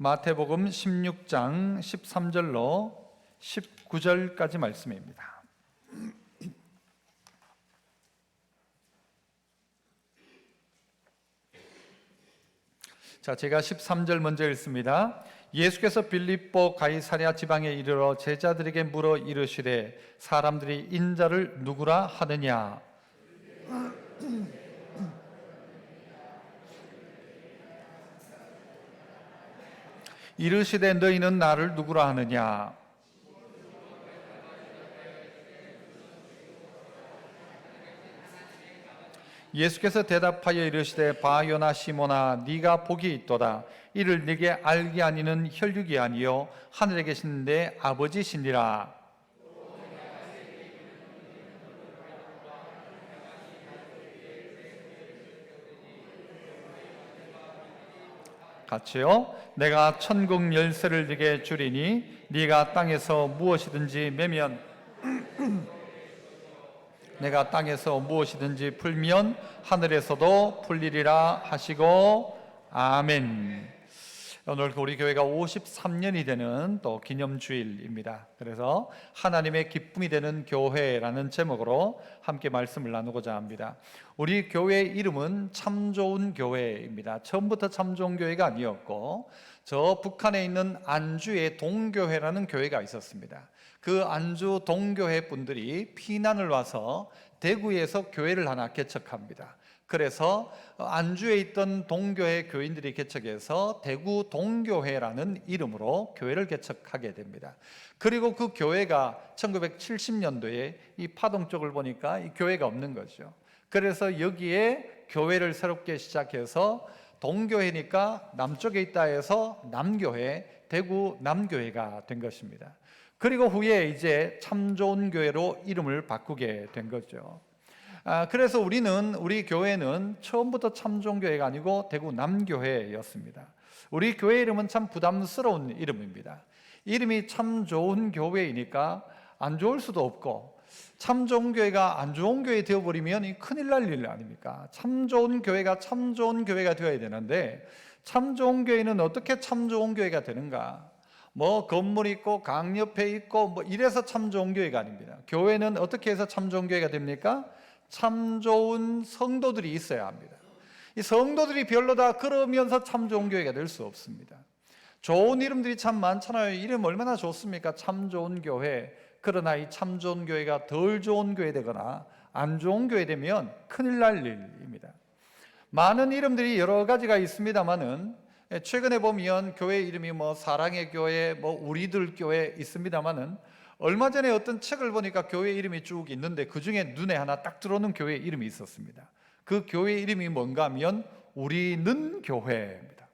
마태복음 16장 13절로 19절까지 말씀입니다. 자, 제가 13절 먼저 읽습니다. 예수께서 빌립보 가이사랴 지방에 이르러 제자들에게 물어 이르시되 사람들이 인자를 누구라 하느냐? 이르시되 너희는 나를 누구라 하느냐? 예수께서 대답하여 이르시되 바요나 시몬아 네가 복이 있도다. 이를 네게 알게 아니는 혈육이 아니요 하늘에 계신 내 아버지시니라. 같이요. 내가 천국 열쇠를 네게 주리니 네가 땅에서 무엇이든지 매면 내가 땅에서 무엇이든지 풀면 하늘에서도 풀리리라 하시고 아멘. 오늘 우리 교회가 53년이 되는 또 기념주일입니다. 그래서 하나님의 기쁨이 되는 교회라는 제목으로 함께 말씀을 나누고자 합니다. 우리 교회의 이름은 참 좋은 교회입니다. 처음부터 참 좋은 교회가 아니었고 저 북한에 있는 안주의 동교회라는 교회가 있었습니다. 그 안주 동교회 분들이 피난을 와서 대구에서 교회를 하나 개척합니다. 그래서 안주에 있던 동교회 교인들이 개척해서 대구 동교회라는 이름으로 교회를 개척하게 됩니다. 그리고 그 교회가 1970년도에 이 파동 쪽을 보니까 이 교회가 없는 거죠. 그래서 여기에 교회를 새롭게 시작해서 동교회니까 남쪽에 있다 해서 남교회, 대구 남교회가 된 것입니다. 그리고 후에 이제 참 좋은 교회로 이름을 바꾸게 된 거죠. 그래서 우리 교회는 처음부터 참 좋은 교회가 아니고 대구 남교회였습니다. 우리 교회 이름은 참 부담스러운 이름입니다. 이름이 참 좋은 교회이니까 안 좋을 수도 없고 참 좋은 교회가 안 좋은 교회 되어버리면 큰일 날 일 아닙니까? 참 좋은 교회가 참 좋은 교회가 되어야 되는데 참 좋은 교회는 어떻게 참 좋은 교회가 되는가? 뭐 건물 있고 강 옆에 있고 뭐 이래서 참 좋은 교회가 아닙니다. 교회는 어떻게 해서 참 좋은 교회가 됩니까? 참 좋은 성도들이 있어야 합니다. 이 성도들이 별로다 그러면서 참 좋은 교회가 될 수 없습니다. 좋은 이름들이 참 많잖아요. 이름 얼마나 좋습니까? 참 좋은 교회. 그러나 이 참 좋은 교회가 덜 좋은 교회 되거나 안 좋은 교회 되면 큰일 날 일입니다. 많은 이름들이 여러 가지가 있습니다만은 최근에 보면 교회 이름이 뭐 사랑의 교회, 뭐 우리들 교회 있습니다만은 얼마 전에 어떤 책을 보니까 교회 이름이 쭉 있는데 그 중에 눈에 하나 딱 들어오는 교회 이름이 있었습니다. 그 교회 이름이 뭔가 하면 우리는 교회입니다.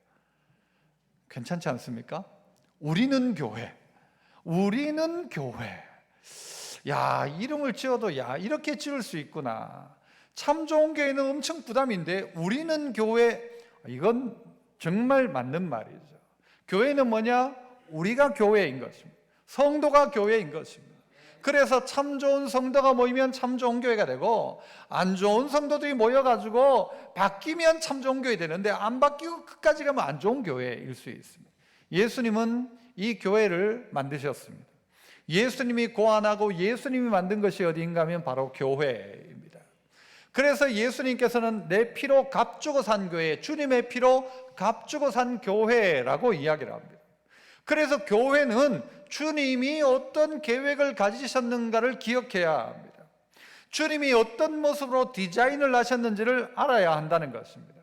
괜찮지 않습니까? 우리는 교회. 우리는 교회. 야, 이름을 지어도 야, 이렇게 지을 수 있구나. 참 좋은 교회는 엄청 부담인데 우리는 교회, 이건 정말 맞는 말이죠. 교회는 뭐냐? 우리가 교회인 것입니다. 성도가 교회인 것입니다. 그래서 참 좋은 성도가 모이면 참 좋은 교회가 되고 안 좋은 성도들이 모여가지고 바뀌면 참 좋은 교회 되는데 안 바뀌고 끝까지 가면 안 좋은 교회일 수 있습니다. 예수님은 이 교회를 만드셨습니다. 예수님이 고안하고 예수님이 만든 것이 어디인가 하면 바로 교회입니다. 그래서 예수님께서는 내 피로 값주고 산 교회, 주님의 피로 값주고 산 교회라고 이야기를 합니다. 그래서 교회는 주님이 어떤 계획을 가지셨는가를 기억해야 합니다. 주님이 어떤 모습으로 디자인을 하셨는지를 알아야 한다는 것입니다.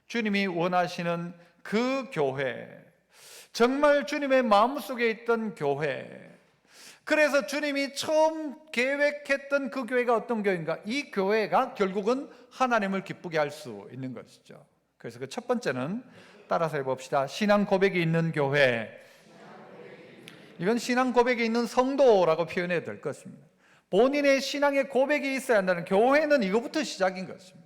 주님이 원하시는 그 교회, 정말 주님의 마음속에 있던 교회, 그래서 주님이 처음 계획했던 그 교회가 어떤 교회인가? 이 교회가 결국은 하나님을 기쁘게 할 수 있는 것이죠. 그래서 그 첫 번째는 따라서 해봅시다. 신앙 고백이 있는 교회. 이건 신앙 고백이 있는 성도라고 표현해야 될 것입니다. 본인의 신앙의 고백이 있어야 한다는, 교회는 이거부터 시작인 것입니다.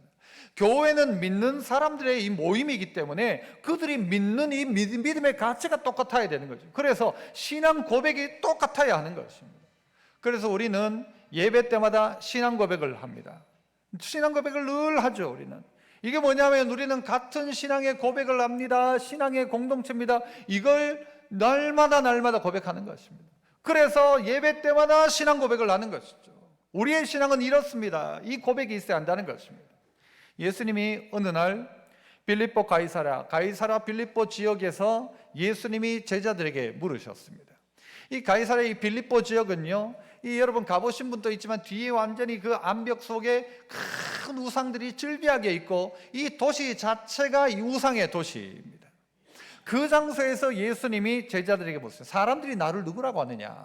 교회는 믿는 사람들의 이 모임이기 때문에 그들이 믿는 이 믿음의 가치가 똑같아야 되는 거죠. 그래서 신앙 고백이 똑같아야 하는 것입니다. 그래서 우리는 예배 때마다 신앙 고백을 합니다. 신앙 고백을 늘 하죠. 우리는 이게 뭐냐면 우리는 같은 신앙의 고백을 합니다. 신앙의 공동체입니다. 이걸 날마다 고백하는 것입니다. 그래서 예배 때마다 신앙 고백을 하는 것이죠. 우리의 신앙은 이렇습니다. 이 고백이 있어야 한다는 것입니다. 예수님이 어느 날 빌립보 가이사랴 빌립보 지역에서 예수님이 제자들에게 물으셨습니다. 이 가이사랴 이 빌립보 지역은요, 이 여러분 가보신 분도 있지만 뒤에 완전히 그 암벽 속에 큰 우상들이 즐비하게 있고 이 도시 자체가 이 우상의 도시입니다. 그 장소에서 예수님이 제자들에게 묻습니다. 사람들이 나를 누구라고 하느냐?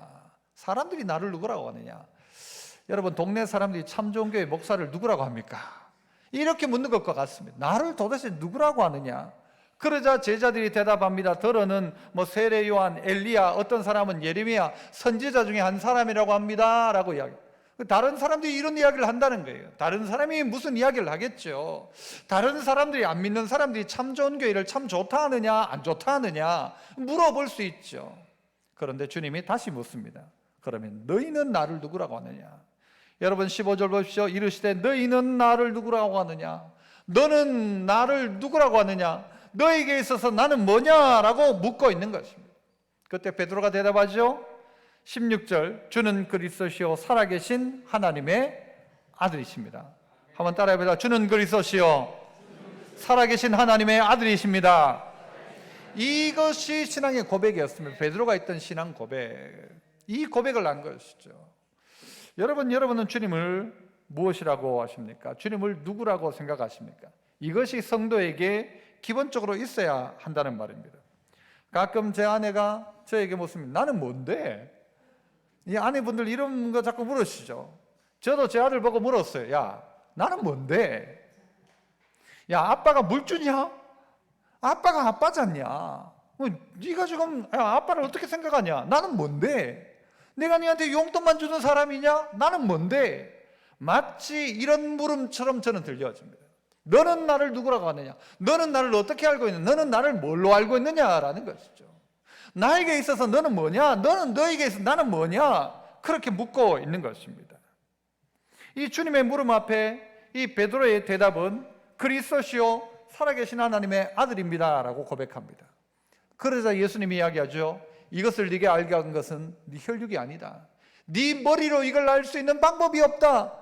사람들이 나를 누구라고 하느냐? 여러분 동네 사람들이 참 좋은 교회 목사를 누구라고 합니까? 이렇게 묻는 것과 같습니다. 나를 도대체 누구라고 하느냐? 그러자 제자들이 대답합니다. 더러는 세례 요한, 엘리야, 어떤 사람은 예레미야, 선지자 중에 한 사람이라고 합니다 라고 이야기. 다른 사람들이 이런 이야기를 한다는 거예요. 다른 사람이 무슨 이야기를 하겠죠. 다른 사람들이, 안 믿는 사람들이 참 좋은 교회를 참 좋다 하느냐 안 좋다 하느냐 물어볼 수 있죠. 그런데 주님이 다시 묻습니다. 그러면 너희는 나를 누구라고 하느냐? 여러분 15절 보십시오. 이르시되 너희는 나를 누구라고 하느냐? 너는 나를 누구라고 하느냐? 너에게 있어서 나는 뭐냐라고 묻고 있는 것입니다. 그때 베드로가 대답하죠. 16절 주는 그리스도시요 살아계신 하나님의 아들이십니다. 한번 따라해보자. 주는 그리스도시요 살아계신 하나님의 아들이십니다. 이것이 신앙의 고백이었습니다. 베드로가 했던 신앙 고백. 이 고백을 한 것이죠. 여러분은 주님을 무엇이라고 하십니까? 주님을 누구라고 생각하십니까? 이것이 성도에게 기본적으로 있어야 한다는 말입니다. 가끔 제 아내가 저에게 묻습니다. 나는 뭔데? 이 아내분들 이런 거 자꾸 물으시죠. 저도 제 아들 보고 물었어요. 야, 나는 뭔데? 야, 아빠가 물 주냐? 아빠가 아빠잖냐? 네가 지금 아빠를 어떻게 생각하냐? 나는 뭔데? 내가 네한테 용돈만 주는 사람이냐? 나는 뭔데? 마치 이런 물음처럼 저는 들려집니다. 너는 나를 누구라고 하느냐? 너는 나를 어떻게 알고 있느냐? 너는 나를 뭘로 알고 있느냐라는 것이죠. 나에게 있어서 너는 뭐냐? 너는 너에게 있어서 나는 뭐냐? 그렇게 묻고 있는 것입니다. 이 주님의 물음 앞에 이 베드로의 대답은 그리스도시요 살아계신 하나님의 아들입니다 라고 고백합니다. 그러자 예수님이 이야기하죠. 이것을 네게 알게 한 것은 네 혈육이 아니다. 네 머리로 이걸 알 수 있는 방법이 없다.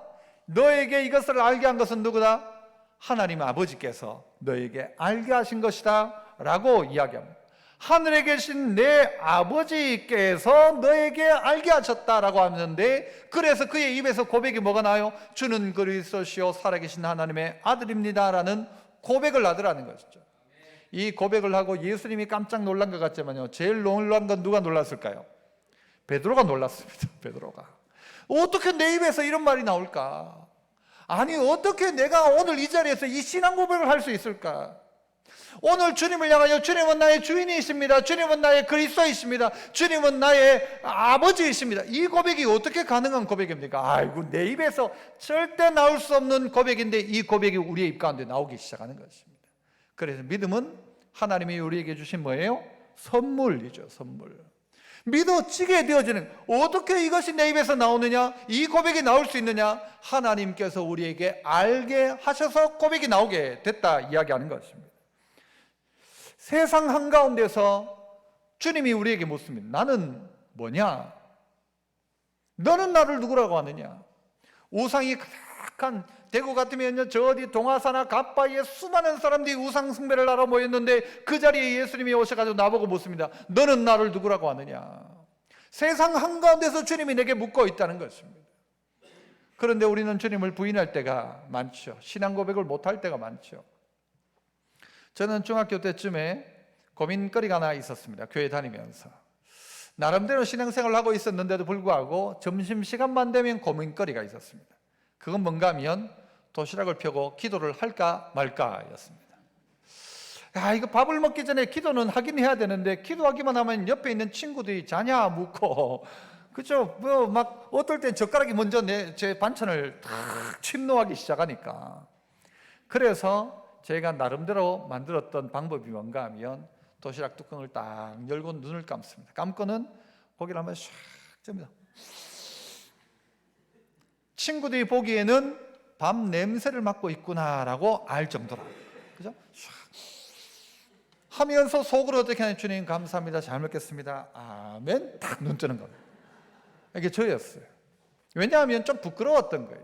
너에게 이것을 알게 한 것은 누구다? 하나님 아버지께서 너에게 알게 하신 것이다 라고 이야기합니다. 하늘에 계신 내 아버지께서 너에게 알게 하셨다라고 하는데, 그래서 그의 입에서 고백이 뭐가 나요? 주는 그리스도시요 살아계신 하나님의 아들입니다 라는 고백을 하더라는 것이죠. 이 고백을 하고 예수님이 깜짝 놀란 것 같지만요, 제일 놀란 건 누가 놀랐을까요? 베드로가 놀랐습니다. 베드로가 어떻게 내 입에서 이런 말이 나올까? 아니 어떻게 내가 오늘 이 자리에서 이 신앙 고백을 할 수 있을까? 오늘 주님을 향하여 주님은 나의 주인이십니다. 주님은 나의 그리스도이십니다. 주님은 나의 아버지이십니다. 이 고백이 어떻게 가능한 고백입니까? 아이고, 내 입에서 절대 나올 수 없는 고백인데 이 고백이 우리의 입 가운데 나오기 시작하는 것입니다. 그래서 믿음은 하나님이 우리에게 주신 뭐예요? 선물이죠. 선물. 믿어지게 되어지는, 어떻게 이것이 내 입에서 나오느냐? 이 고백이 나올 수 있느냐? 하나님께서 우리에게 알게 하셔서 고백이 나오게 됐다 이야기하는 것입니다. 세상 한가운데서 주님이 우리에게 묻습니다. 나는 뭐냐? 너는 나를 누구라고 하느냐? 우상이 가득한 대구 같으면 저 어디 동화사나 갓바위에 수많은 사람들이 우상 숭배를 하러 모였는데 그 자리에 예수님이 오셔가지고 나보고 묻습니다. 너는 나를 누구라고 하느냐? 세상 한가운데서 주님이 내게 묻고 있다는 것입니다. 그런데 우리는 주님을 부인할 때가 많죠. 신앙 고백을 못할 때가 많죠. 저는 중학교 때쯤에 고민거리가 하나 있었습니다. 교회 다니면서 나름대로 신앙생활을 하고 있었는데도 불구하고 점심시간만 되면 고민거리가 있었습니다. 그건 뭔가 하면 도시락을 펴고 기도를 할까 말까 였습니다. 이거 밥을 먹기 전에 기도는 하긴 해야 되는데 기도하기만 하면 옆에 있는 친구들이 자냐 묻고, 그죠? 막 어떨 땐 젓가락이 먼저 제 반찬을 탁 침노하기 시작하니까. 그래서 제가 나름대로 만들었던 방법이 뭔가 하면 도시락 뚜껑을 딱 열고 눈을 감습니다. 감고는 고기를 한번 샥 짭니다. 친구들이 보기에는 밤 냄새를 맡고 있구나라고 알 정도라. 그죠? 하면서 속으로 어떻게 하냐, 주님 감사합니다, 잘 먹겠습니다, 아멘, 딱 눈 뜨는 겁니다. 이게 저였어요. 왜냐하면 좀 부끄러웠던 거예요.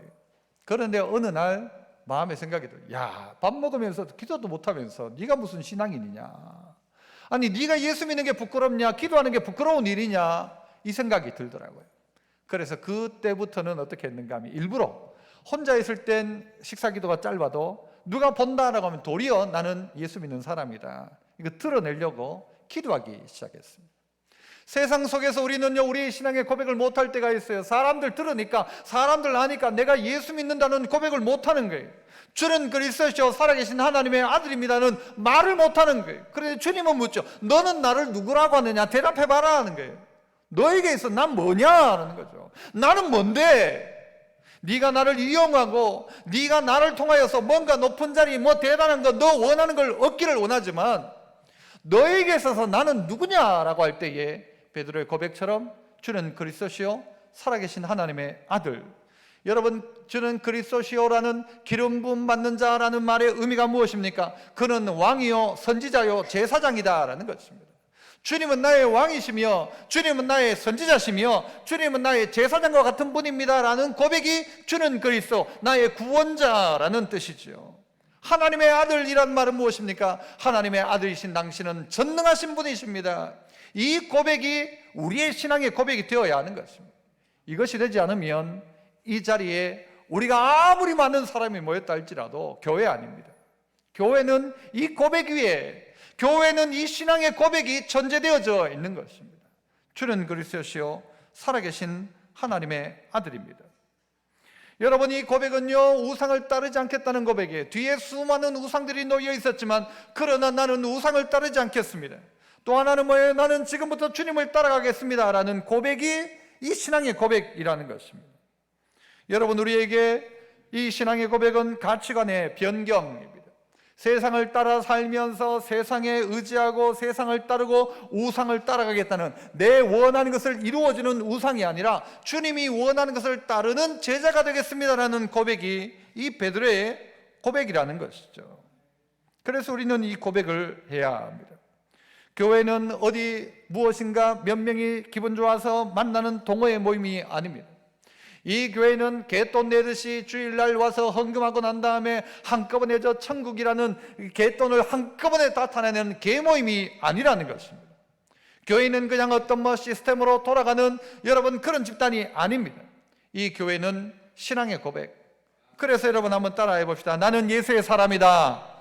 그런데 어느 날 마음에 생각이 들어요. 야, 밥 먹으면서 기도도 못하면서 네가 무슨 신앙인이냐, 아니 네가 예수 믿는 게 부끄럽냐, 기도하는 게 부끄러운 일이냐, 이 생각이 들더라고요. 그래서 그때부터는 어떻게 했는가 하면 일부러 혼자 있을 땐 식사 기도가 짧아도 누가 본다라고 하면 도리어 나는 예수 믿는 사람이다, 이거 드러내려고 기도하기 시작했습니다. 세상 속에서 우리는요, 우리의 신앙의 고백을 못할 때가 있어요. 사람들 들으니까, 사람들 아니까 내가 예수 믿는다는 고백을 못하는 거예요. 주는 그리스도시요 살아계신 하나님의 아들입니다는 말을 못하는 거예요. 그런데 주님은 묻죠. 너는 나를 누구라고 하느냐, 대답해봐라 하는 거예요. 너에게 있어 난 뭐냐 하는 거죠. 나는 뭔데? 네가 나를 이용하고 네가 나를 통하여서 뭔가 높은 자리, 뭐 대단한 거, 너 원하는 걸 얻기를 원하지만 너에게 있어서 나는 누구냐라고 할 때에 베드로의 고백처럼 주는 그리스도시요 살아계신 하나님의 아들. 여러분, 주는 그리스도시요라는 기름 부음 받는 자라는 말의 의미가 무엇입니까? 그는 왕이요 선지자요 제사장이다라는 것입니다. 주님은 나의 왕이시며 주님은 나의 선지자시며 주님은 나의 제사장과 같은 분입니다라는 고백이 주는 그리스도, 나의 구원자라는 뜻이죠. 하나님의 아들이란 말은 무엇입니까? 하나님의 아들이신 당신은 전능하신 분이십니다. 이 고백이 우리의 신앙의 고백이 되어야 하는 것입니다. 이것이 되지 않으면 이 자리에 우리가 아무리 많은 사람이 모였다 할지라도 교회 아닙니다. 교회는 이 고백 위에, 교회는 이 신앙의 고백이 전제되어져 있는 것입니다. 주는 그리스도시요 살아계신 하나님의 아들입니다. 여러분, 이 고백은요 우상을 따르지 않겠다는 고백이에요. 뒤에 수많은 우상들이 놓여 있었지만 그러나 나는 우상을 따르지 않겠습니다. 또 하나는 뭐예요? 나는 지금부터 주님을 따라가겠습니다 라는 고백이 이 신앙의 고백이라는 것입니다. 여러분, 우리에게 이 신앙의 고백은 가치관의 변경입니다. 세상을 따라 살면서 세상에 의지하고 세상을 따르고 우상을 따라가겠다는, 내 원하는 것을 이루어주는 우상이 아니라 주님이 원하는 것을 따르는 제자가 되겠습니다라는 고백이 이 베드로의 고백이라는 것이죠. 그래서 우리는 이 고백을 해야 합니다. 교회는 어디 무엇인가 몇 명이 기분 좋아서 만나는 동호회 모임이 아닙니다. 이 교회는 갯돈 내듯이 주일날 와서 헌금하고 난 다음에 한꺼번에 저 천국이라는 갯돈을 한꺼번에 다 타내는 개모임이 아니라는 것입니다. 교회는 그냥 어떤 시스템으로 돌아가는 여러분 그런 집단이 아닙니다. 이 교회는 신앙의 고백. 그래서 여러분 한번 따라해 봅시다. 나는 예수의 사람이다.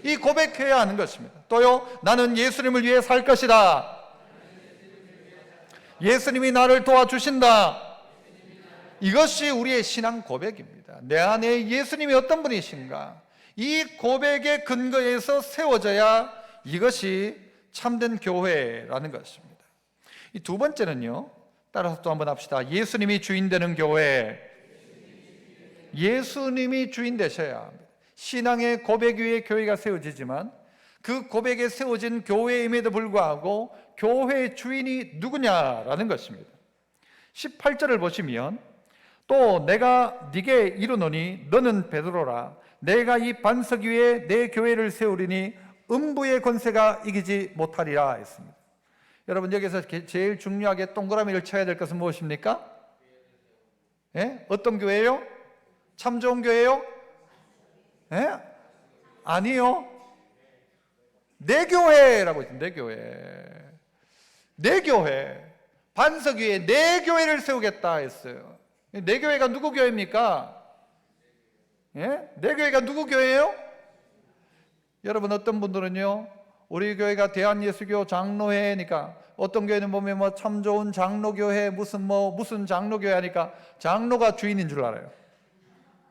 이 고백해야 하는 것입니다. 또요, 나는 예수님을 위해 살 것이다. 예수님이 나를 도와주신다. 이것이 우리의 신앙 고백입니다. 내 안에 예수님이 어떤 분이신가, 이 고백의 근거에서 세워져야 이것이 참된 교회라는 것입니다. 이 두 번째는요, 따라서 또 한번 합시다. 예수님이 주인 되는 교회. 예수님이 주인 되셔야 합니다. 신앙의 고백 위에 교회가 세워지지만 그 고백에 세워진 교회임에도 불구하고 교회의 주인이 누구냐라는 것입니다. 18절을 보시면 또 내가 네게 이르노니 너는 베드로라. 내가 이 반석 위에 내 교회를 세우리니 음부의 권세가 이기지 못하리라 했습니다. 여러분, 여기서 제일 중요하게 동그라미를 쳐야 될 것은 무엇입니까? 예? 어떤 교회예요? 참 좋은 교회요? 예? 아니요. 내 교회라고 했죠. 내 교회. 내 교회. 반석 위에 내 교회를 세우겠다 했어요. 내 교회가 누구 교회입니까? 예? 내 교회가 누구 교회예요? 여러분, 어떤 분들은요, 우리 교회가 대한예수교 장로회니까, 어떤 교회는 보면 참 좋은 장로교회, 무슨 장로교회 하니까 장로가 주인인 줄 알아요.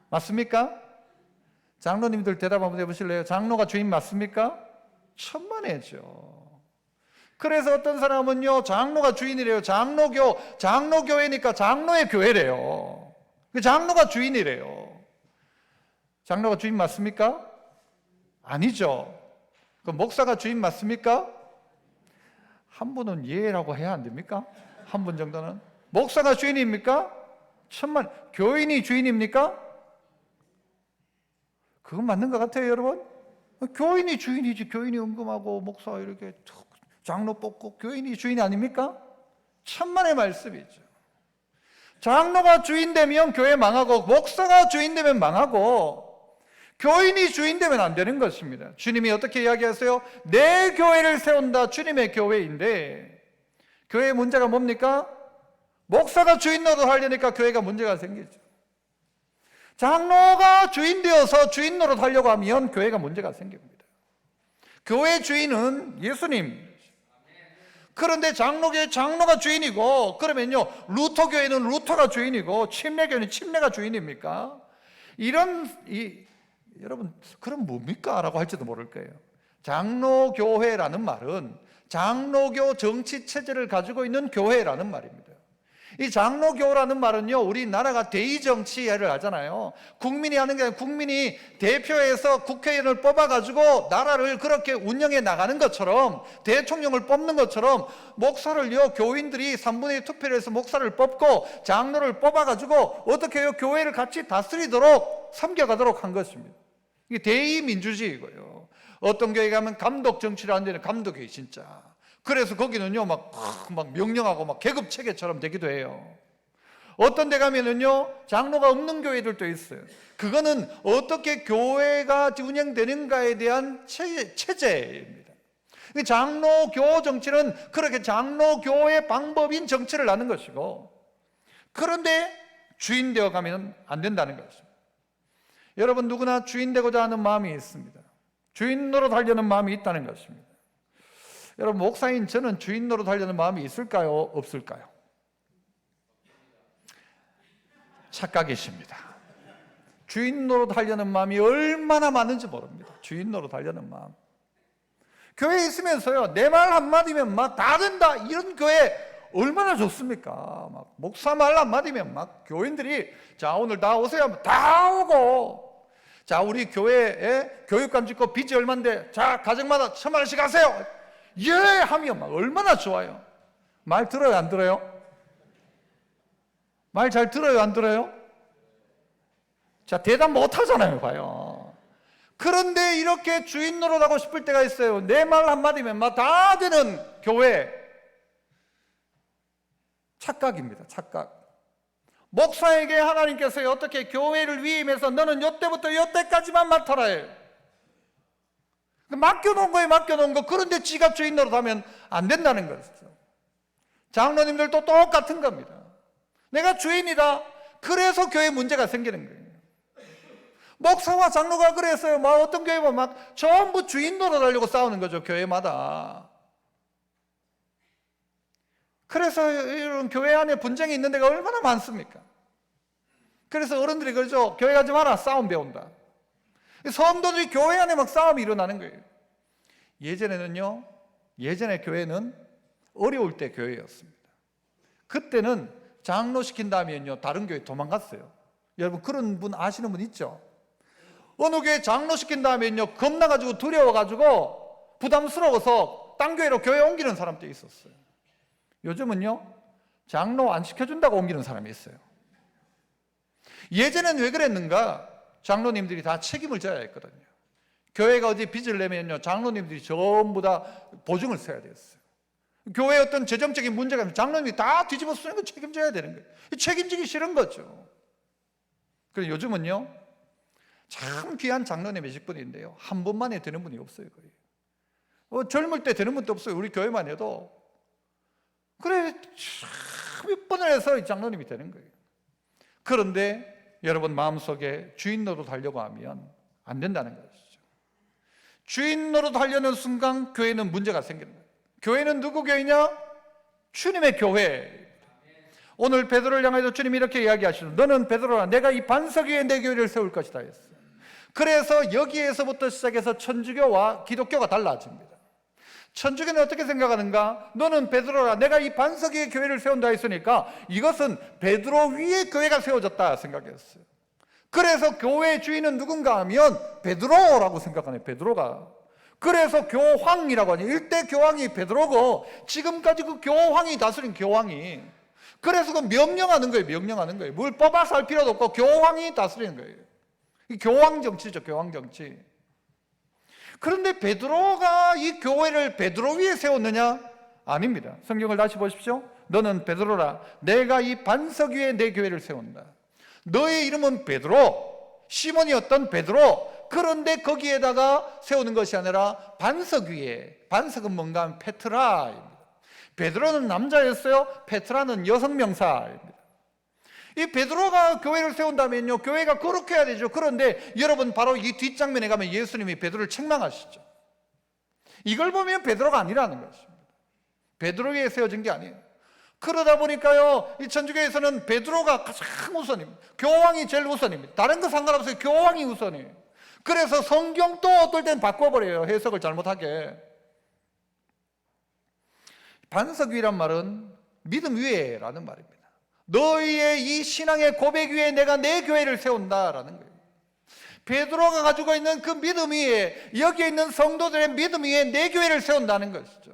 맞습니까? 장로님들 대답 한번 해보실래요? 장로가 주인 맞습니까? 천만에죠. 그래서 어떤 사람은요, 장로가 주인이래요. 장로교회니까 장로의 교회래요. 그 장로가 주인이래요. 장로가 주인 맞습니까? 아니죠. 그 목사가 주인 맞습니까? 한 분은 예라고 해야 안 됩니까? 한 분 정도는. 목사가 주인입니까? 교인이 주인입니까? 그건 맞는 것 같아요, 여러분? 교인이 주인이지. 교인이 헌금하고 목사 이렇게 장로 뽑고 교인이 주인이 아닙니까? 천만의 말씀이죠. 장로가 주인 되면 교회 망하고, 목사가 주인 되면 망하고, 교인이 주인 되면 안 되는 것입니다. 주님이 어떻게 이야기하세요? 내 교회를 세운다. 주님의 교회인데, 교회의 문제가 뭡니까? 목사가 주인 노릇 하려니까 교회가 문제가 생기죠. 장로가 주인 되어서 주인 노릇 하려고 하면 교회가 문제가 생깁니다. 교회 주인은 예수님. 그런데 장로교회 장로가 주인이고, 그러면요, 루터교회는 루터가 주인이고, 침례교회는 침례가 주인입니까? 여러분, 그럼 뭡니까? 라고 할지도 모를 거예요. 장로교회라는 말은 장로교 정치체제를 가지고 있는 교회라는 말입니다. 이 장로교라는 말은요, 우리나라가 대의정치를 하잖아요. 국민이 하는 게 아니라 국민이 대표해서 국회의원을 뽑아가지고 나라를 그렇게 운영해 나가는 것처럼, 대통령을 뽑는 것처럼 목사를요, 교인들이 3분의 1 투표를 해서 목사를 뽑고 장로를 뽑아가지고 어떻게 해요? 교회를 같이 다스리도록 섬겨가도록 한 것입니다. 이게 대의민주주의고요. 어떤 교회 가면 감독 정치를 하는 데는 감독이 진짜. 그래서 거기는요, 막 명령하고 막 계급 체계처럼 되기도 해요. 어떤 데 가면은요, 장로가 없는 교회들도 있어요. 그거는 어떻게 교회가 운영되는가에 대한 체제입니다. 장로교 정치는 그렇게 장로교의 방법인 정치를 하는 것이고, 그런데 주인 되어 가면 안 된다는 것입니다. 여러분, 누구나 주인 되고자 하는 마음이 있습니다. 주인 노릇 하려는 마음이 있다는 것입니다. 여러분, 목사인 저는 주인 노릇 하려는 마음이 있을까요? 없을까요? 착각이십니다. 주인 노릇 하려는 마음이 얼마나 많은지 모릅니다. 주인 노릇 하려는 마음. 교회에 있으면서요, 내 말 한마디면 막 다 된다, 이런 교회 얼마나 좋습니까? 막 목사 말 한마디면 막 교인들이 자, 오늘 다 오세요 하면 다 오고, 자, 우리 교회에 교육관 짓고 빚이 얼만데, 자, 가정마다 1,000,000원씩 하세요. 예! 하면 막 얼마나 좋아요. 말 들어요, 안 들어요? 말 잘 들어요, 안 들어요? 자, 대답 못 하잖아요, 봐요. 그런데 이렇게 주인 노릇하고 싶을 때가 있어요. 내 말 한마디면 막 다 되는 교회. 착각입니다, 착각. 목사에게 하나님께서 어떻게 교회를 위임해서 너는 이때부터 이때까지만 맡아라 해요. 맡겨놓은 거예요, 맡겨놓은 거. 그런데 지가 주인 노릇하면 안 된다는 것이죠. 장로님들도 똑같은 겁니다. 내가 주인이다. 그래서 교회 문제가 생기는 거예요. 목사와 장로가 그랬어요. 막 어떤 교회 보면 막 전부 주인 노릇하려고 싸우는 거죠, 교회마다. 그래서 이런 교회 안에 분쟁이 있는 데가 얼마나 많습니까? 그래서 어른들이 그러죠. 교회 가지 마라, 싸움 배운다. 성도들이 교회 안에 막 싸움이 일어나는 거예요. 예전에 교회는 어려울 때 교회였습니다. 그때는 장로 시킨 다음에는요, 다른 교회 도망갔어요. 여러분, 그런 분 아시는 분 있죠? 어느 교회 장로 시킨 다음에는요, 겁나가지고 두려워가지고 부담스러워서 딴 교회로 교회 옮기는 사람도 있었어요. 요즘은요, 장로 안 시켜준다고 옮기는 사람이 있어요. 예전엔 왜 그랬는가? 장로님들이 다 책임을 져야 했거든요. 교회가 어디 빚을 내면요, 장로님들이 전부 다 보증을 서야 됐어요. 교회에 어떤 재정적인 문제가 있으면 장로님이 다 뒤집어 쓰는 거 책임져야 되는 거예요. 책임지기 싫은 거죠. 그래서 요즘은요, 참 귀한 장로님 몇십 분인데요, 한 번만에 되는 분이 없어요, 거의. 젊을 때 되는 분도 없어요. 우리 교회만 해도. 그래, 몇 번을 해서 이 장로님이 되는 거예요. 그런데 여러분 마음속에 주인 노릇 하려고 하면 안 된다는 것이죠. 주인 노릇 하려는 순간 교회는 문제가 생기는 거예요. 교회는 누구 교회냐? 주님의 교회. 오늘 베드로를 향해서 주님이 이렇게 이야기하시죠. 너는 베드로라, 내가 이 반석 위에 내 교회를 세울 것이다 했어요. 그래서 여기에서부터 시작해서 천주교와 기독교가 달라집니다. 천주교는 어떻게 생각하는가? 너는 베드로라, 내가 이 반석 위에 교회를 세운다 했으니까 이것은 베드로 위에 교회가 세워졌다 생각했어요. 그래서 교회의 주인은 누군가 하면 베드로라고 생각하네요. 베드로가. 그래서 교황이라고 하니, 일대 교황이 베드로고, 지금까지 그 교황이 다스린 교황이. 그래서 그 명령하는 거예요. 명령하는 거예요. 뭘 뽑아서 할 필요도 없고 교황이 다스리는 거예요. 이 교황 정치죠, 교황 정치. 그런데 베드로가 이 교회를 베드로 위에 세웠느냐? 아닙니다. 성경을 다시 보십시오. 너는 베드로라, 내가 이 반석 위에 내 교회를 세운다. 너의 이름은 베드로, 시몬이었던 베드로. 그런데 거기에다가 세우는 것이 아니라 반석 위에, 반석은 뭔가 하면 페트라입니다. 베드로는 남자였어요. 페트라는 여성 명사입니다. 이 베드로가 교회를 세운다면요, 교회가 거룩해야 되죠. 그런데 여러분, 바로 이 뒷장면에 가면 예수님이 베드로를 책망하시죠. 이걸 보면 베드로가 아니라는 것입니다. 베드로 위에 세워진 게 아니에요. 그러다 보니까요, 이 천주교에서는 베드로가 가장 우선입니다. 교황이 제일 우선입니다. 다른 거 상관없어요. 교황이 우선이에요. 그래서 성경도 어떨 땐 바꿔버려요. 해석을 잘못하게. 반석 위란 말은 믿음 위에라는 말입니다. 너희의 이 신앙의 고백 위에 내가 내 교회를 세운다라는 거예요. 베드로가 가지고 있는 그 믿음 위에, 여기에 있는 성도들의 믿음 위에 내 교회를 세운다는 것이죠.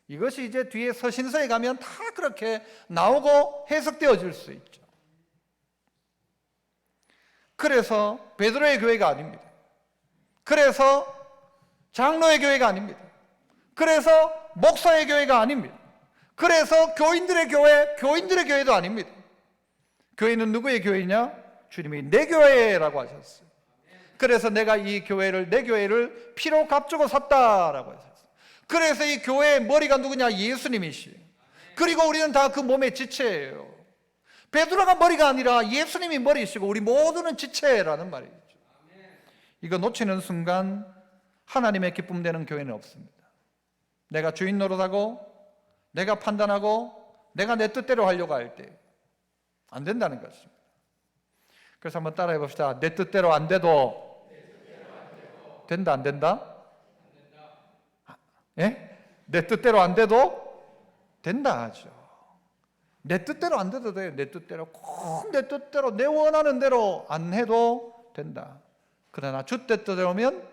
이것이 이제 뒤에 서신서에 가면 다 그렇게 나오고 해석되어질 수 있죠. 그래서 베드로의 교회가 아닙니다. 그래서 장로의 교회가 아닙니다. 그래서 목사의 교회가 아닙니다. 그래서 교인들의 교회도 아닙니다. 교회는 누구의 교회냐? 주님이 내 교회라고 하셨어요. 그래서 내가 이 교회를, 내 교회를 피로 값주고 샀다라고 하셨어요. 그래서 이 교회의 머리가 누구냐? 예수님이시에요. 그리고 우리는 다 그 몸의 지체예요. 베드로가 머리가 아니라 예수님이 머리이시고 우리 모두는 지체라는 말이죠. 이거 놓치는 순간 하나님의 기쁨 되는 교회는 없습니다. 내가 주인 노릇하고, 내가 판단하고, 내가 내 뜻대로 하려고 할 때 안 된다는 것입니다. 그래서 한번 따라해 봅시다. 내 뜻대로 안 돼도 된다, 안 된다? 예? 내 뜻대로 안 돼도 된다 하죠. 내 뜻대로 안 돼도 돼요. 내 뜻대로, 꼭 내 뜻대로, 내 원하는 대로 안 해도 된다. 그러나 주 뜻대로면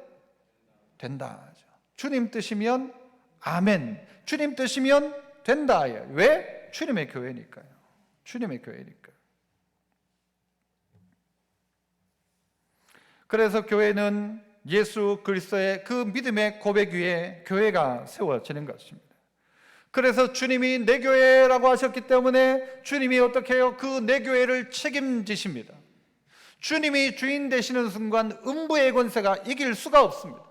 된다 하죠. 주님 뜻이면 아멘. 주님 뜻이면 된다. 왜? 주님의 교회니까요. 주님의 교회니까요. 그래서 교회는 예수 그리스도의 그 믿음의 고백 위에 교회가 세워지는 것입니다. 그래서 주님이 내 교회라고 하셨기 때문에 주님이 어떻게 해요? 그 내 교회를 책임지십니다. 주님이 주인 되시는 순간 음부의 권세가 이길 수가 없습니다.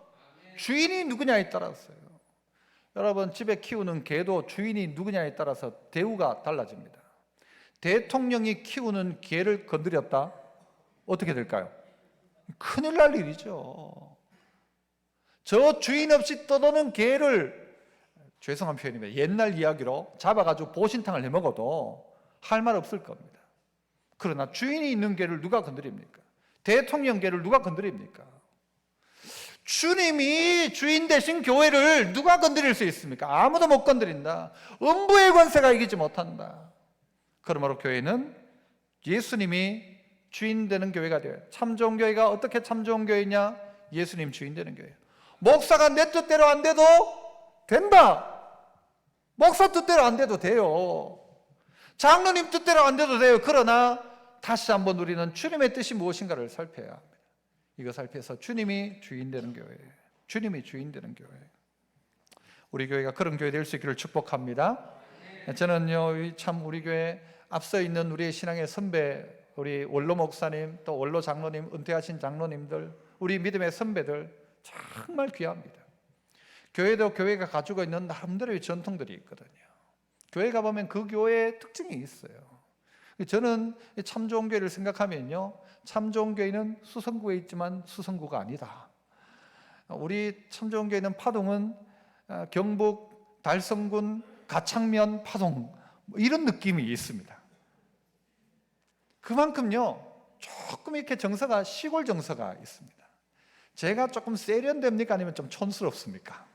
주인이 누구냐에 따라서요. 여러분, 집에 키우는 개도 주인이 누구냐에 따라서 대우가 달라집니다. 대통령이 키우는 개를 건드렸다? 어떻게 될까요? 큰일 날 일이죠. 저 주인 없이 떠도는 개를, 죄송한 표현입니다, 옛날 이야기로 잡아가지고 보신탕을 해먹어도 할 말 없을 겁니다. 그러나 주인이 있는 개를 누가 건드립니까? 대통령 개를 누가 건드립니까? 주님이 주인 되신 교회를 누가 건드릴 수 있습니까? 아무도 못 건드린다. 음부의 권세가 이기지 못한다. 그러므로 교회는 예수님이 주인 되는 교회가 돼요. 참 좋은 교회가 어떻게 참 좋은 교회냐? 예수님 주인 되는 교회예요. 목사가 내 뜻대로 안 돼도 된다. 목사 뜻대로 안 돼도 돼요. 장로님 뜻대로 안 돼도 돼요. 그러나 다시 한번 우리는 주님의 뜻이 무엇인가를 살펴야 합니다. 이거 살펴서 주님이 주인 되는 교회예요. 주님이 주인 되는 교회. 우리 교회가 그런 교회 될 수 있기를 축복합니다. 저는요, 참 우리 교회 앞서 있는 우리의 신앙의 선배, 우리 원로 목사님, 또 원로 장로님, 은퇴하신 장로님들, 우리 믿음의 선배들 정말 귀합니다. 교회도 교회가 가지고 있는 나름대로의 전통들이 있거든요. 교회 가보면 그 교회의 특징이 있어요. 저는 참 좋은 교회를 생각하면요, 참 좋은 교회는 수성구에 있지만 수성구가 아니다. 우리 참 좋은 교회는 파동은 경북 달성군 가창면 파동, 이런 느낌이 있습니다. 그만큼요, 조금 이렇게 정서가 시골 정서가 있습니다. 제가 조금 세련됩니까? 아니면 좀 촌스럽습니까?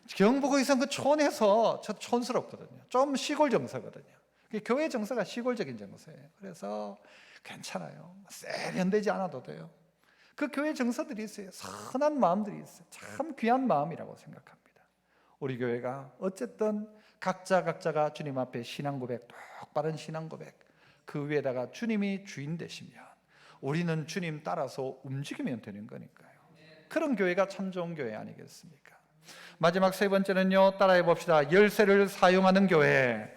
경북에선 그 촌에서 저 촌스럽거든요. 좀 시골 정서거든요. 교회 정서가 시골적인 정서예요. 그래서 괜찮아요. 세련되지 않아도 돼요. 그 교회 정서들이 있어요. 선한 마음들이 있어요. 참 귀한 마음이라고 생각합니다. 우리 교회가 어쨌든 각자가 주님 앞에 신앙 고백, 똑바른 신앙 고백, 그 위에다가 주님이 주인 되시면 우리는 주님 따라서 움직이면 되는 거니까요. 그런 교회가 참 좋은 교회 아니겠습니까? 마지막 세 번째는요, 따라해 봅시다. 열쇠를 사용하는 교회.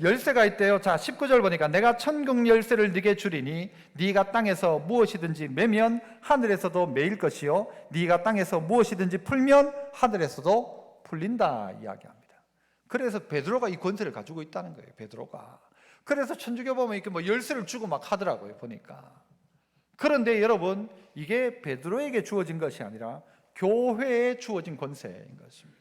열쇠가 있대요. 자, 19절 보니까 내가 천국 열쇠를 네게 주리니 네가 땅에서 무엇이든지 매면 하늘에서도 매일 것이요 네가 땅에서 무엇이든지 풀면 하늘에서도 풀린다 이야기합니다. 그래서 베드로가 이 권세를 가지고 있다는 거예요. 베드로가. 그래서 천주교 보면 이렇게 뭐 열쇠를 주고 막 하더라고요, 보니까. 그런데 여러분, 이게 베드로에게 주어진 것이 아니라 교회에 주어진 권세인 것입니다.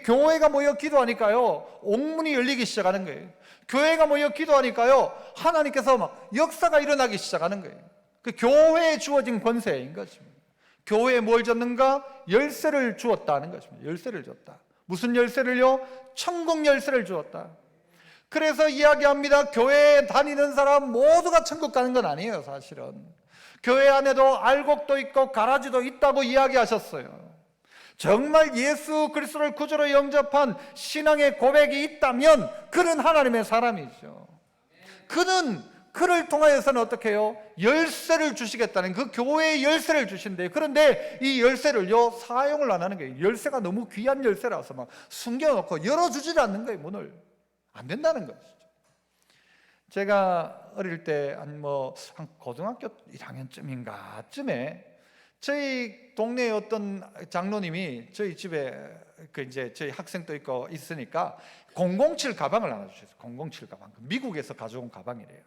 교회가 모여 기도하니까요, 옥문이 열리기 시작하는 거예요. 교회가 모여 기도하니까요, 하나님께서 막 역사가 일어나기 시작하는 거예요. 그 교회에 주어진 권세인 것입니다. 교회에 뭘 줬는가? 열쇠를 주었다는 것입니다. 열쇠를 줬다. 무슨 열쇠를요? 천국 열쇠를 주었다. 그래서 이야기합니다. 교회에 다니는 사람 모두가 천국 가는 건 아니에요, 사실은. 교회 안에도 알곡도 있고 가라지도 있다고 이야기하셨어요. 정말 예수 그리스도를 구주로 영접한 신앙의 고백이 있다면 그는 하나님의 사람이죠. 그를 통하여서는 어떻게 해요? 열쇠를 주시겠다는, 그 교회의 열쇠를 주신대요. 그런데 이 열쇠를요, 사용을 안 하는 거예요. 열쇠가 너무 귀한 열쇠라서 막 숨겨놓고 열어주질 않는 거예요, 문을. 안 된다는 것이죠. 제가 어릴 때 한 고등학교 1학년쯤인가쯤에 저희 동네에 어떤 장로님이 저희 집에 저희 학생도 있고 있으니까 007 가방을 하나 주셨어요. 007 가방. 미국에서 가져온 가방이래요.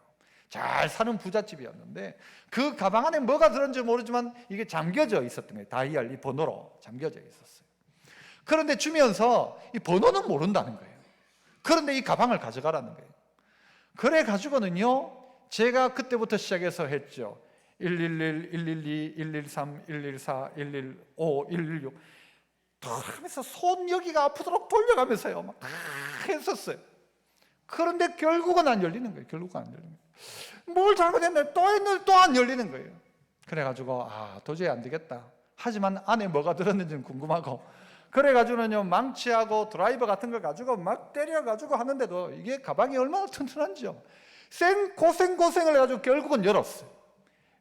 잘 사는 부잣집이었는데 그 가방 안에 뭐가 들었는지 모르지만 이게 잠겨져 있었던 거예요. 다이얼 이 번호로 잠겨져 있었어요. 그런데 주면서 이 번호는 모른다는 거예요. 그런데 이 가방을 가져가라는 거예요. 그래 가지고는요, 제가 그때부터 시작해서 했죠. 111, 112, 113, 114, 115, 116 다 하면서 손 여기가 아프도록 돌려가면서요 막 다 했었어요. 그런데 결국은 안 열리는 거예요. 결국은 안 열리는 거예요. 뭘 잘못했나 또 했는데 또 안 열리는 거예요. 그래가지고 도저히 안 되겠다. 하지만 안에 뭐가 들었는지는 궁금하고, 그래가지고는요 망치하고 드라이버 같은 걸 가지고 막 때려가지고 하는데도 이게 가방이 얼마나 튼튼한지요. 고생을 해가지고 결국은 열었어요.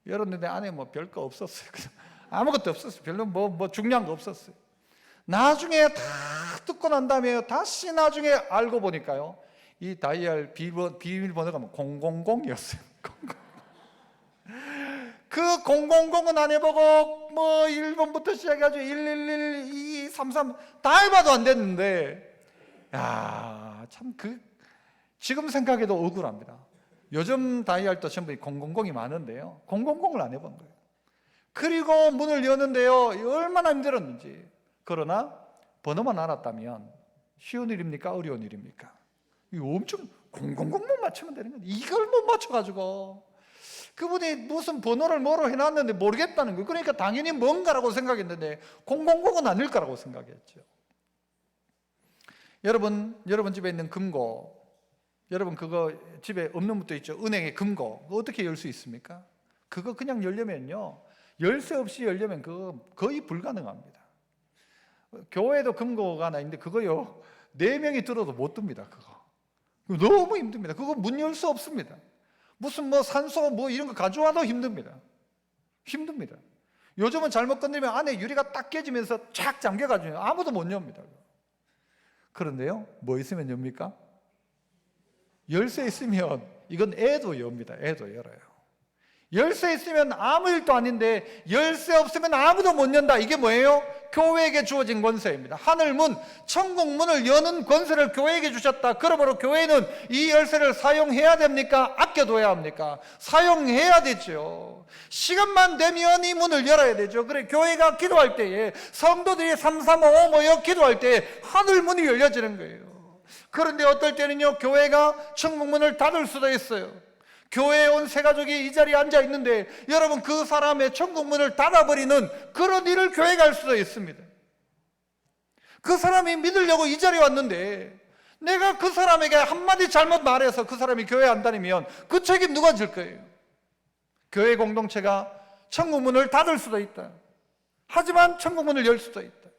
열었는데 안에 뭐 별거 없었어요. 아무것도 없었어요. 별로 뭐 중요한 거 없었어요. 나중에 다 듣고 난 다음에 다시 나중에 알고 보니까요, 이 다이얼 비밀번호가 000이었어요. 그 000은 안 해보고 1번부터 시작해가지고 111, 2, 33 다 해봐도 안 됐는데, 참 지금 생각해도 억울합니다. 요즘 다이얼도 전부 000이 많은데요, 000을 안 해본 거예요. 그리고 문을 여는데요, 얼마나 힘들었는지. 그러나 번호만 알았다면 쉬운 일입니까? 어려운 일입니까? 이거 엄청 000만 맞추면 되는 거예요. 이걸 못 맞춰가지고 그분이 무슨 번호를 뭐로 해놨는데 모르겠다는 거예요. 그러니까 당연히 뭔가라고 생각했는데 000은 아닐 거라고 생각했죠. 여러분 집에 있는 금고, 여러분 그거 집에 없는 것도 있죠. 은행의 금고, 그거 어떻게 열 수 있습니까? 그거 그냥 열려면요, 열쇠 없이 열려면 그거 거의 불가능합니다. 교회에도 금고가 하나 있는데 그거요 4명이 들어도 못 듭니다. 그거 너무 힘듭니다. 그거 문 열 수 없습니다. 무슨 산소 이런 거 가져와도 힘듭니다. 요즘은 잘못 건드리면 안에 유리가 딱 깨지면서 착 잠겨가지고 아무도 못 엽니다. 그런데요, 뭐 있으면 엽니까? 열쇠 있으면 이건 애도 엽니다. 애도 열어요. 열쇠 있으면 아무 일도 아닌데 열쇠 없으면 아무도 못 연다. 이게 뭐예요? 교회에게 주어진 권세입니다. 하늘문, 천국문을 여는 권세를 교회에게 주셨다. 그러므로 교회는 이 열쇠를 사용해야 됩니까? 아껴둬야 합니까? 사용해야 되죠. 시간만 되면 이 문을 열어야 되죠. 그래, 교회가 기도할 때에, 성도들이 335 모여 기도할 때에 하늘문이 열려지는 거예요. 그런데 어떨 때는요, 교회가 천국문을 닫을 수도 있어요. 교회에 온 새 가족이 이 자리에 앉아 있는데 여러분, 그 사람의 천국문을 닫아버리는 그런 일을 교회가 할 수도 있습니다. 그 사람이 믿으려고 이 자리에 왔는데 내가 그 사람에게 한마디 잘못 말해서 그 사람이 교회 안 다니면 그 책임 누가 질 거예요? 교회 공동체가 천국문을 닫을 수도 있다. 하지만 천국문을 열 수도 있다.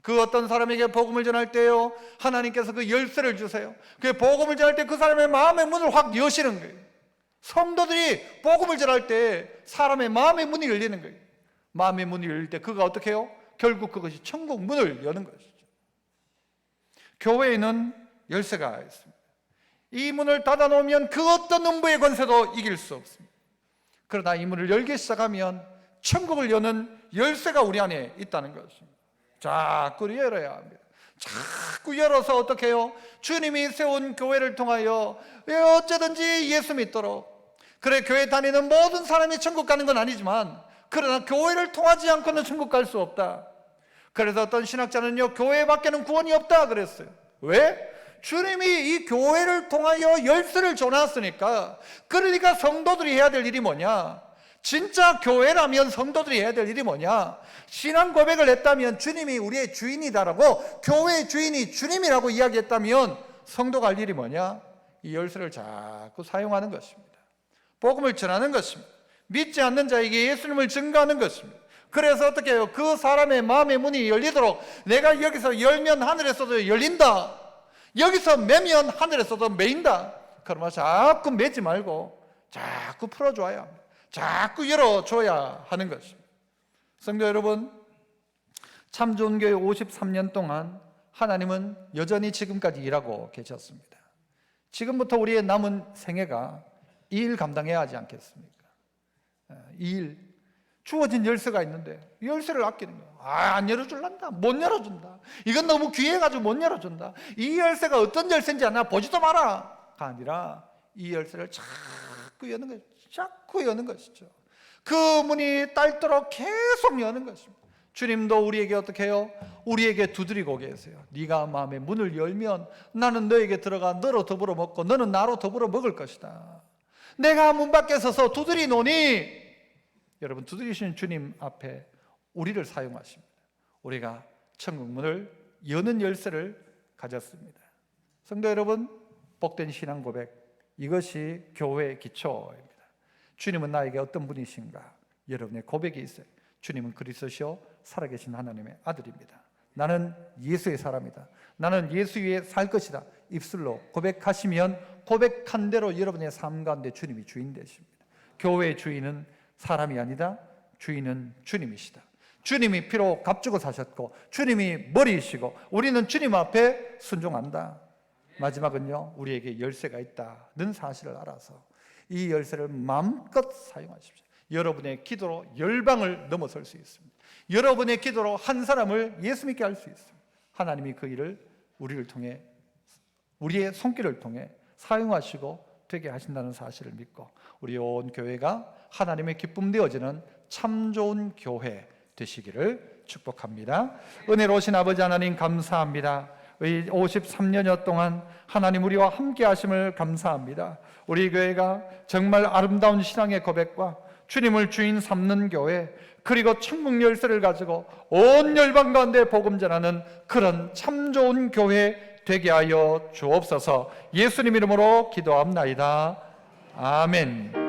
그 어떤 사람에게 복음을 전할 때요, 하나님께서 그 열쇠를 주세요. 그 복음을 전할 때 그 사람의 마음의 문을 확 여시는 거예요. 성도들이 복음을 전할 때 사람의 마음의 문이 열리는 거예요. 마음의 문이 열릴 때 그가 어떻게 해요? 결국 그것이 천국 문을 여는 것이죠. 교회에는 열쇠가 있습니다. 이 문을 닫아놓으면 그 어떤 음부의 권세도 이길 수 없습니다. 그러나 이 문을 열기 시작하면 천국을 여는 열쇠가 우리 안에 있다는 것입니다. 자꾸 열어야 합니다. 자꾸 열어서 어떻게 해요? 주님이 세운 교회를 통하여 어쩌든지 예수 믿도록. 그래, 교회 다니는 모든 사람이 천국 가는 건 아니지만, 그러나 교회를 통하지 않고는 천국 갈 수 없다. 그래서 어떤 신학자는요, 교회 밖에는 구원이 없다 그랬어요. 왜? 주님이 이 교회를 통하여 열쇠를 줘놨으니까. 그러니까 성도들이 해야 될 일이 뭐냐? 진짜 교회라면 성도들이 해야 될 일이 뭐냐? 신앙 고백을 했다면 주님이 우리의 주인이다라고, 교회의 주인이 주님이라고 이야기했다면 성도가 할 일이 뭐냐? 이 열쇠를 자꾸 사용하는 것입니다. 복음을 전하는 것입니다. 믿지 않는 자에게 예수님을 증거하는 것입니다. 그래서 어떻게 해요? 그 사람의 마음의 문이 열리도록, 내가 여기서 열면 하늘에서도 열린다, 여기서 매면 하늘에서도 매인다. 그러면 자꾸 매지 말고 자꾸 풀어줘야 합니다. 자꾸 열어줘야 하는 것입니다. 성도 여러분, 참 좋은 교회 53년 동안 하나님은 여전히 지금까지 일하고 계셨습니다. 지금부터 우리의 남은 생애가 이 일 감당해야 하지 않겠습니까? 이 일, 주어진 열쇠가 있는데 이 열쇠를 아끼는 거예요. 안 열어줄란다, 못 열어준다, 이건 너무 귀해가지고 못 열어준다, 이 열쇠가 어떤 열쇠인지 나 보지도 마라 가 아니라 이 열쇠를 자꾸 여는 거예요. 자꾸 여는 것이죠. 그 문이 닳도록 계속 여는 것입니다. 주님도 우리에게 어떻게 해요? 우리에게 두드리고 계세요. 네가 마음의 문을 열면 나는 너에게 들어가 너로 더불어 먹고 너는 나로 더불어 먹을 것이다. 내가 문 밖에 서서 두드리노니, 여러분, 두드리시는 주님 앞에 우리를 사용하십니다. 우리가 천국 문을 여는 열쇠를 가졌습니다. 성도 여러분, 복된 신앙 고백, 이것이 교회의 기초입니다. 주님은 나에게 어떤 분이신가? 여러분의 고백이 있어요. 주님은 그리스도시요 살아계신 하나님의 아들입니다. 나는 예수의 사람이다. 나는 예수 위에 살 것이다. 입술로 고백하시면 고백한 대로 여러분의 삶 가운데 주님이 주인 되십니다. 교회의 주인은 사람이 아니다. 주인은 주님이시다. 주님이 피로 값주고 사셨고 주님이 머리이시고 우리는 주님 앞에 순종한다. 마지막은요, 우리에게 열쇠가 있다는 사실을 알아서 이 열쇠를 마음껏 사용하십시오. 여러분의 기도로 열방을 넘어설 수 있습니다. 여러분의 기도로 한 사람을 예수 믿게 할 수 있습니다. 하나님이 그 일을 우리를 통해, 우리의 손길을 통해 사용하시고 되게 하신다는 사실을 믿고 우리 온 교회가 하나님의 기쁨 되어지는 참 좋은 교회 되시기를 축복합니다. 은혜로우신 아버지 하나님, 감사합니다. 53년여 동안 하나님 우리와 함께 하심을 감사합니다. 우리 교회가 정말 아름다운 신앙의 고백과 주님을 주인 삼는 교회, 그리고 천국 열쇠를 가지고 온 열방 가운데 복음 전하는 그런 참 좋은 교회 되게 하여 주옵소서. 예수님 이름으로 기도합나이다. 아멘.